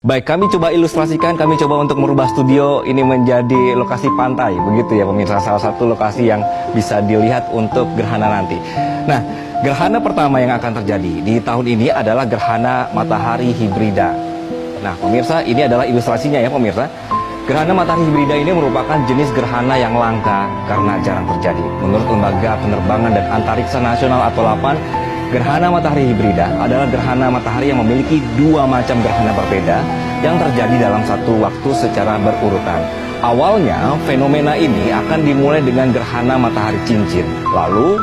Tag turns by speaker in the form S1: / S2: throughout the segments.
S1: Baik, kami coba ilustrasikan, kami coba untuk merubah studio ini menjadi lokasi pantai, begitu ya pemirsa, salah satu lokasi yang bisa dilihat untuk gerhana nanti. Nah, gerhana pertama yang akan terjadi di tahun ini adalah gerhana matahari hibrida. Nah, pemirsa, ini adalah ilustrasinya ya pemirsa. Gerhana matahari hibrida ini merupakan jenis gerhana yang langka karena jarang terjadi. Menurut Lembaga Penerbangan dan Antariksa Nasional atau LAPAN, gerhana matahari hibrida adalah gerhana matahari yang memiliki dua macam gerhana berbeda yang terjadi dalam satu waktu secara berurutan. Awalnya, fenomena ini akan dimulai dengan gerhana matahari cincin, lalu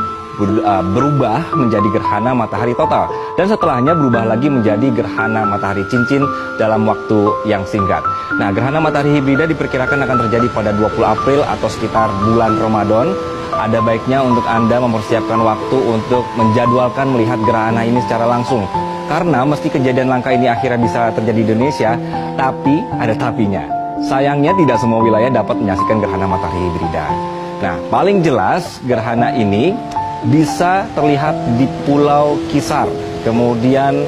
S1: berubah menjadi gerhana matahari total, dan setelahnya berubah lagi menjadi gerhana matahari cincin dalam waktu yang singkat. Nah, gerhana matahari hibrida diperkirakan akan terjadi pada 20 April atau sekitar bulan Ramadan. Ada baiknya untuk Anda mempersiapkan waktu untuk menjadwalkan melihat gerhana ini secara langsung. Karena meski kejadian langka ini akhirnya bisa terjadi di Indonesia, tapi ada tapinya. Sayangnya tidak semua wilayah dapat menyaksikan gerhana matahari hibrida. Nah, paling jelas gerhana ini bisa terlihat di Pulau Kisar. Kemudian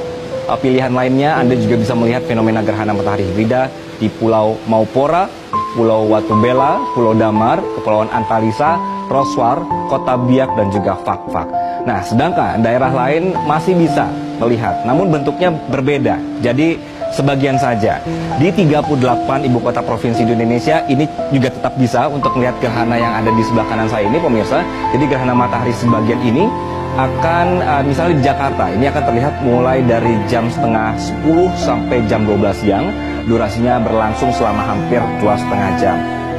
S1: pilihan lainnya Anda juga bisa melihat fenomena gerhana matahari hibrida di Pulau Maupora, Pulau Watubela, Pulau Damar, Kepulauan Antalisa, Roswar, Kota Biak, dan juga Fak-Fak. Nah, sedangkan daerah lain masih bisa melihat, namun bentuknya berbeda. Jadi sebagian saja. Di 38 ibu kota provinsi di Indonesia ini juga tetap bisa untuk melihat gerhana yang ada di sebelah kanan saya ini pemirsa. Jadi gerhana matahari sebagian ini akan misalnya di Jakarta ini akan terlihat mulai dari jam setengah 10 sampai jam 12 siang. Durasinya berlangsung selama hampir 2,5 jam.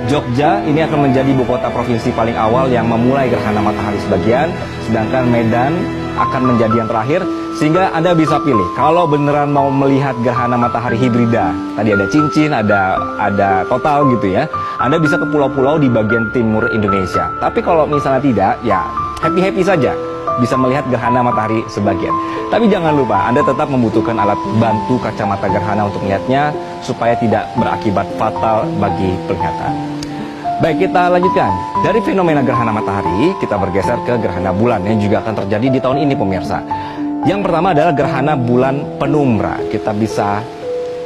S1: Jogja ini akan menjadi ibu kota provinsi paling awal yang memulai gerhana matahari sebagian, sedangkan Medan akan menjadi yang terakhir, sehingga Anda bisa pilih. Kalau beneran mau melihat gerhana matahari hibrida, tadi ada cincin, ada total gitu ya, Anda bisa ke pulau-pulau di bagian timur Indonesia. Tapi kalau misalnya tidak, ya happy-happy saja bisa melihat gerhana matahari sebagian. Tapi jangan lupa, Anda tetap membutuhkan alat bantu kacamata gerhana untuk melihatnya supaya tidak berakibat fatal bagi penglihatan. Baik, kita lanjutkan. Dari fenomena gerhana matahari, kita bergeser ke gerhana bulan yang juga akan terjadi di tahun ini pemirsa. Yang pertama adalah gerhana bulan penumbra. Kita bisa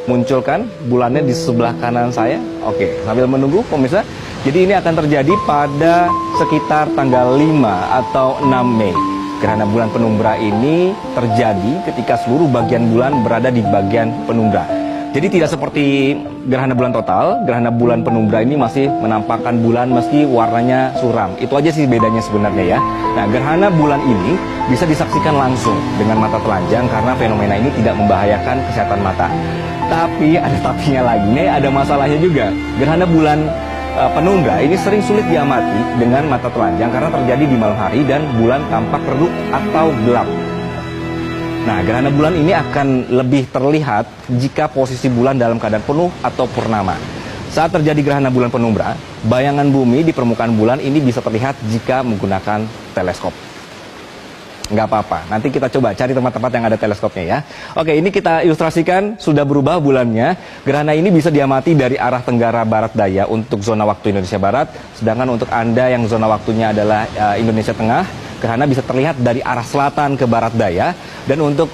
S1: munculkan bulannya di sebelah kanan saya. Oke, sambil menunggu pemirsa. Jadi ini akan terjadi pada sekitar tanggal 5 atau 6 Mei. Gerhana bulan penumbra ini terjadi ketika seluruh bagian bulan berada di bagian penumbra. Jadi tidak seperti gerhana bulan total, gerhana bulan penumbra ini masih menampakkan bulan meski warnanya suram. Itu aja sih bedanya sebenarnya ya. Nah, gerhana bulan ini bisa disaksikan langsung dengan mata telanjang karena fenomena ini tidak membahayakan kesehatan mata. Tapi ada tapinya lagi, nih ada masalahnya juga. Gerhana bulan penumbra ini sering sulit diamati dengan mata telanjang karena terjadi di malam hari dan bulan tampak redup atau gelap. Nah, gerhana bulan ini akan lebih terlihat jika posisi bulan dalam keadaan penuh atau purnama. Saat terjadi gerhana bulan penumbra, bayangan bumi di permukaan bulan ini bisa terlihat jika menggunakan teleskop. Nggak apa-apa, nanti kita coba cari tempat-tempat yang ada teleskopnya ya. Oke, ini kita ilustrasikan, sudah berubah bulannya. Gerhana ini bisa diamati dari arah tenggara barat daya untuk zona waktu Indonesia Barat. Sedangkan untuk Anda yang zona waktunya adalah Indonesia Tengah, gerhana bisa terlihat dari arah selatan ke barat daya. Dan untuk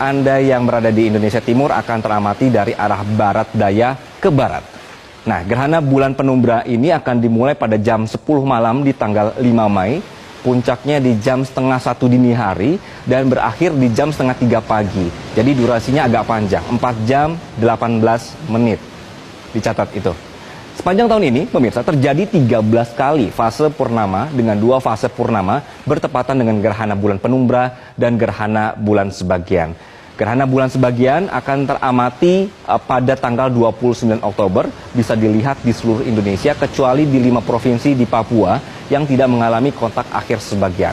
S1: Anda yang berada di Indonesia Timur akan teramati dari arah barat daya ke barat. Nah, gerhana bulan penumbra ini akan dimulai pada jam 10 malam di tanggal 5 Mei. Puncaknya di jam setengah 1 dini hari dan berakhir di jam setengah 3 pagi. Jadi durasinya agak panjang, 4 jam 18 menit. Dicatat itu. Sepanjang tahun ini, pemirsa, terjadi 13 kali fase purnama dengan 2 fase purnama bertepatan dengan gerhana bulan penumbra dan gerhana bulan sebagian. Gerhana bulan sebagian akan teramati pada tanggal 29 Oktober, bisa dilihat di seluruh Indonesia kecuali di 5 provinsi di Papua yang tidak mengalami kontak akhir sebagian.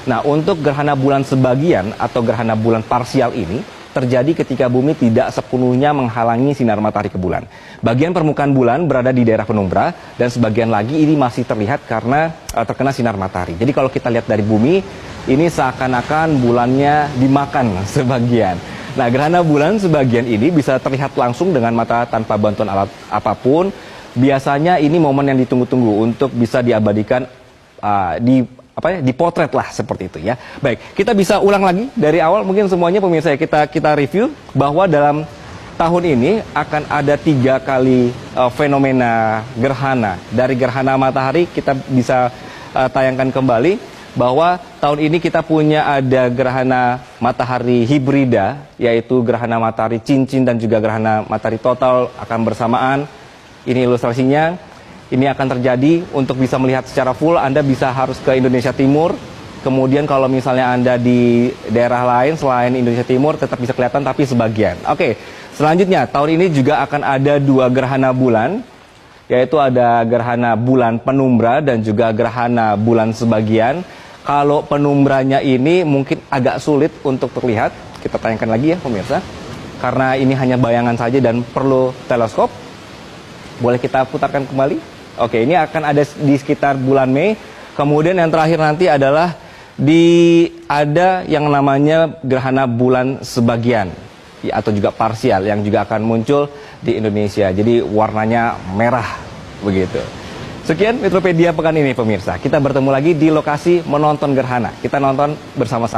S1: Nah, untuk gerhana bulan sebagian atau gerhana bulan parsial ini terjadi ketika bumi tidak sepenuhnya menghalangi sinar matahari ke bulan. Bagian permukaan bulan berada di daerah penumbra dan sebagian lagi ini masih terlihat karena terkena sinar matahari. Jadi kalau kita lihat dari bumi, ini seakan-akan bulannya dimakan sebagian. Nah, gerhana bulan sebagian ini bisa terlihat langsung dengan mata tanpa bantuan alat apapun. Biasanya ini momen yang ditunggu-tunggu untuk bisa diabadikan dipotret lah seperti itu ya. Baik, kita bisa ulang lagi dari awal mungkin semuanya pemirsa ya, kita review bahwa dalam tahun ini akan ada 3 kali fenomena gerhana. Dari gerhana matahari kita bisa tayangkan kembali bahwa tahun ini kita punya ada gerhana matahari hibrida, yaitu gerhana matahari cincin dan juga gerhana matahari total akan bersamaan. Ini ilustrasinya. Ini akan terjadi. Untuk bisa melihat secara full Anda bisa harus ke Indonesia Timur. Kemudian kalau misalnya Anda di daerah lain selain Indonesia Timur tetap bisa kelihatan tapi sebagian. Oke, selanjutnya tahun ini juga akan ada 2 gerhana bulan, yaitu ada gerhana bulan penumbra dan juga gerhana bulan sebagian. Kalau penumbranya ini mungkin agak sulit untuk terlihat. Kita tayangkan lagi ya pemirsa. Karena ini hanya bayangan saja dan perlu teleskop. Boleh kita putarkan kembali? Oke, ini akan ada di sekitar bulan Mei. Kemudian yang terakhir nanti adalah ada yang namanya gerhana bulan sebagian atau juga parsial yang juga akan muncul di Indonesia. Jadi warnanya merah begitu. Sekian Metropedia pekan ini pemirsa. Kita bertemu lagi di lokasi menonton gerhana. Kita nonton bersama-sama.